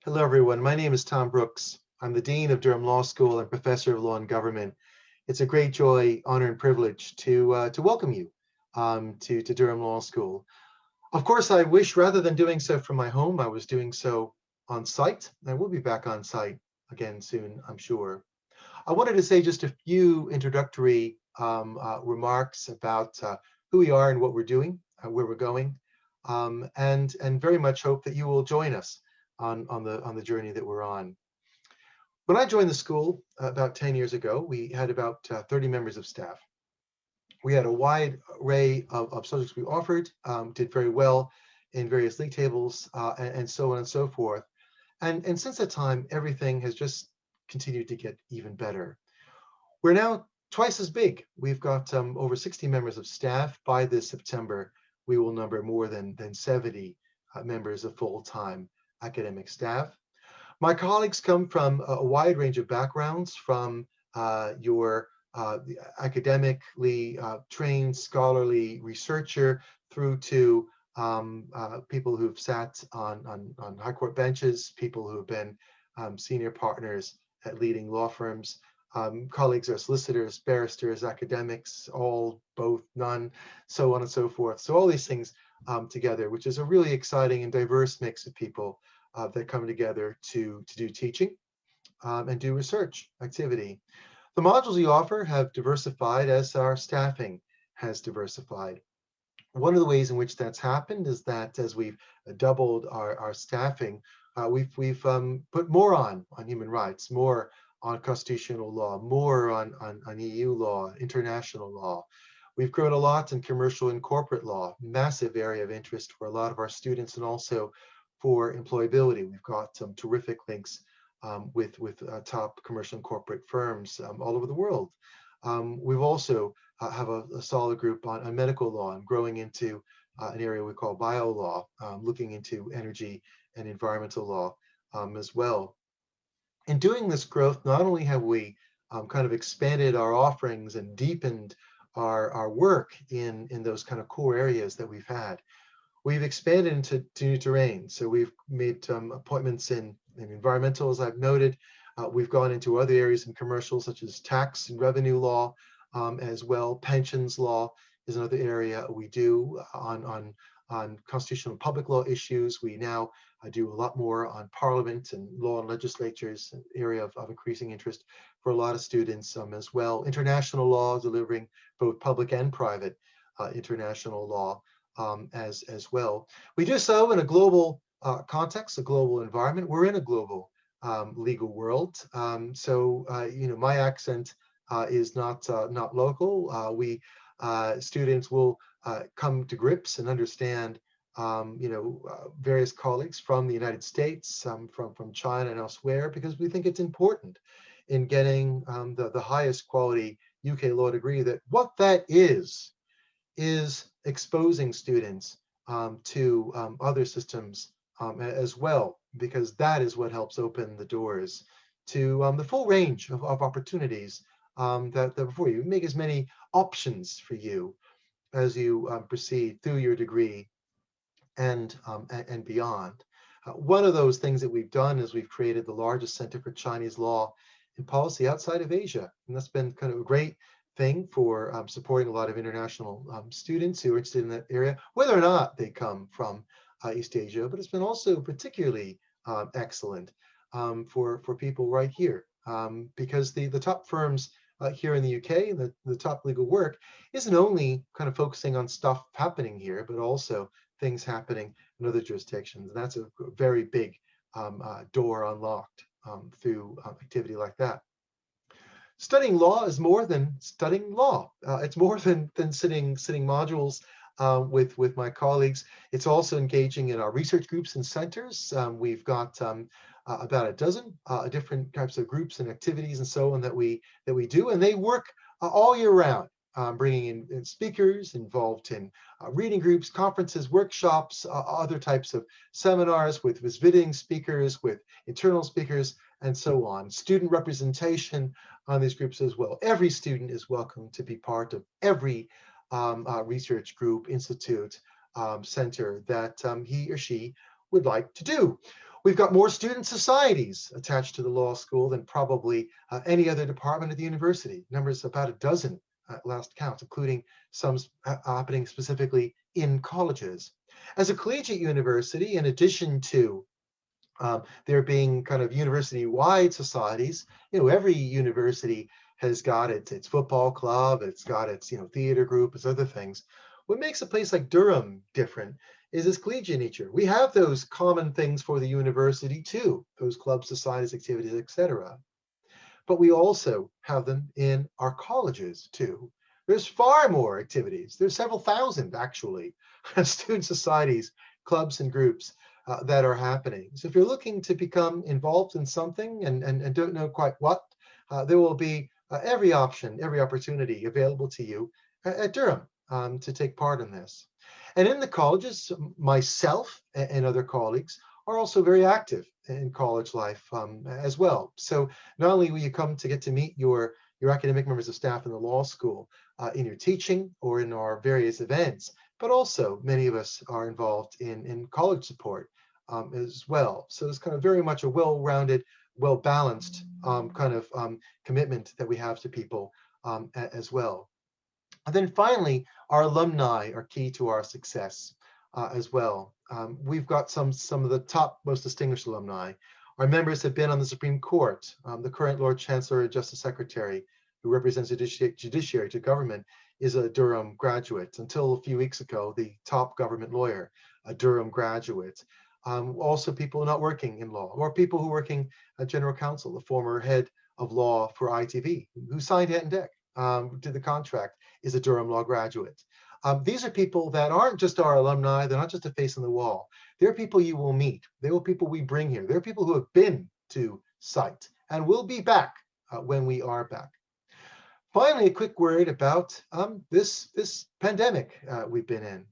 Hello, everyone. My name is Thom Brooks. I'm the Dean of Durham Law School and Professor of Law and Government. It's a great joy, honor, and privilege to welcome you to Durham Law School. Of course, I wish rather than doing so from my home, I was doing so on site. I will be back on site again soon, I'm sure. I wanted to say just a few introductory remarks about who we are and what we're doing, where we're going, and very much hope that you will join us on the journey that we're on. When I joined the school about 10 years ago, we had about 30 members of staff. We had a wide array of subjects we offered, did very well in various league tables, and so on and so forth. And since that time, everything has just continued to get even better. We're now twice as big. We've got over 60 members of staff. By this September, we will number more than 70 members of full-time academic staff. My colleagues come from a wide range of backgrounds, from your academically trained scholarly researcher through to people who've sat on high court benches, people who've been senior partners at leading law firms. Colleagues are solicitors, barristers, academics, all, both, none, so on and so forth. So all these things together, which is a really exciting and diverse mix of people that come together to do teaching and do research activity. The modules we offer have diversified as our staffing has diversified. One of the ways in which that's happened is that as we've doubled our staffing, we've put more on human rights, more on constitutional law, more on EU law, international law. We've grown a lot in commercial and corporate law, massive area of interest for a lot of our students, and also for employability. We've got some terrific links with top commercial and corporate firms all over the world. We've also have a solid group on medical law and growing into an area we call bio law, looking into energy and environmental law as well. In doing this growth, not only have we kind of expanded our offerings and deepened our work in those kind of core areas that we've had, we've expanded into new terrain. So we've made appointments in environmental, as I've noted. We've gone into other areas in commercial, such as tax and revenue law as well. Pensions law is another area we do on constitutional and public law issues. We now do a lot more on parliament and law and legislatures, an area of increasing interest for a lot of students as well. International law, delivering both public and private international law as well. We do so in a global context, a global environment. We're in a global legal world. My accent is not local. We students will come to grips and understand various colleagues from the United States, from China and elsewhere, because we think it's important in getting the highest quality UK law degree, that what that is exposing students to other systems as well, because that is what helps open the doors to the full range of opportunities that before you make as many options for you as you proceed through your degree and beyond. One of those things that we've done is we've created the largest center for Chinese law and policy outside of Asia, and that's been kind of a great thing for supporting a lot of international students who are interested in that area, whether or not they come from East Asia. But it's been also particularly excellent for people right here, because the top firms here in the UK, the top legal work, isn't only kind of focusing on stuff happening here, but also things happening in other jurisdictions. And that's a very big door unlocked through activity like that. Studying law is more than studying law. It's more than sitting modules with my colleagues. It's also engaging in our research groups and centers. We've got about a dozen different types of groups and activities and so on that we do, and they work all year round, bringing in speakers involved in reading groups, conferences, workshops, other types of seminars with visiting speakers, with internal speakers, and so on. Student representation on these groups as well. Every student is welcome to be part of every research group, institute, center that he or she would like to do. We've got more student societies attached to the law school than probably any other department at the university. Numbers about a dozen at last count, including some happening specifically in colleges. As a collegiate university, in addition to there being kind of university-wide societies, every university has got its football club, it's got its theater group, its other things. What makes a place like Durham different is its collegiate nature. We have those common things for the university too, those clubs, societies, activities, etc. But we also have them in our colleges too. There's far more activities. There's several thousand actually, student societies, clubs, and groups that are happening. So if you're looking to become involved in something and don't know quite what, there will be every option, every opportunity available to you at Durham to take part in this. And in the colleges, myself and other colleagues are also very active in college life as well. So not only will you come to get to meet your academic members of staff in the law school in your teaching or in our various events, but also many of us are involved in college support as well. So it's kind of very much a well-rounded, well-balanced kind of commitment that we have to people as well. And then finally, our alumni are key to our success as well. We've got some of the top most distinguished alumni. Our members have been on the Supreme Court. The current Lord Chancellor and Justice Secretary, who represents the judiciary to government, is a Durham graduate. Until a few weeks ago, the top government lawyer, a Durham graduate. Also people not working in law, or people who are working at General Counsel, the former head of law for ITV, who signed Hat and Deck, did the contract, is a Durham Law graduate. These are people that aren't just our alumni, they're not just a face on the wall. They're people you will meet. They are people we bring here. They're people who have been to site and will be back when we are back. Finally, a quick word about this pandemic we've been in.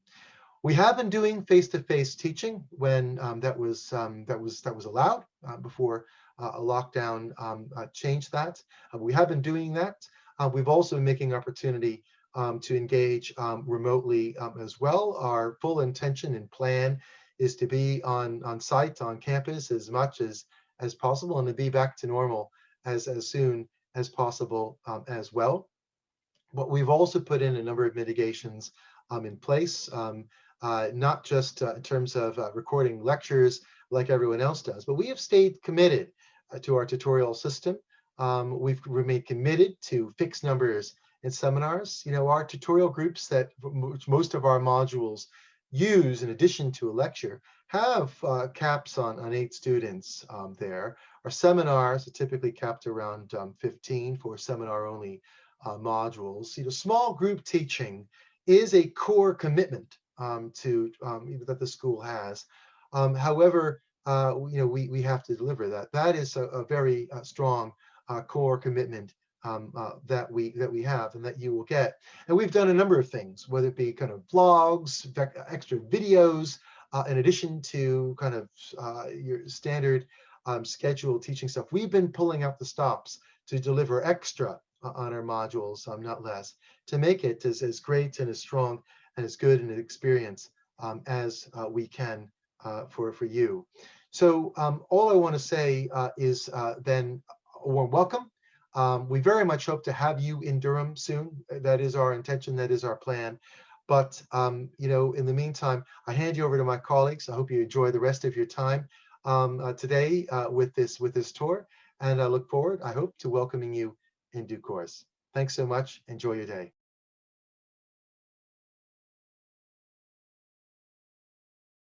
We have been doing face-to-face teaching when that was allowed before a lockdown changed that. We have been doing that. We've also been making opportunity to engage remotely as well. Our full intention and plan is to be on site, on campus as much as possible, and to be back to normal as soon as possible as well. But we've also put in a number of mitigations in place, not just in terms of recording lectures like everyone else does, but we have stayed committed to our tutorial system. We've remained committed to fixed numbers in seminars. Our tutorial groups that most of our modules use in addition to a lecture have caps on 8 students there. Our seminars are typically capped around 15 for seminar only modules. Small group teaching is a core commitment that the school has. However, we have to deliver that. That is a very strong core commitment that we have and that you will get. And we've done a number of things, whether it be kind of vlogs, extra videos, in addition to kind of your standard scheduled teaching stuff. We've been pulling out the stops to deliver extra on our modules, not less, to make it as great and as strong and as good an experience as we can for you. So all I want to say is then a warm welcome. We very much hope to have you in Durham soon. That is our intention. That is our plan. But in the meantime, I hand you over to my colleagues. I hope you enjoy the rest of your time today with this tour, and I look forward, I hope, to welcoming you in due course. Thanks so much. Enjoy your day.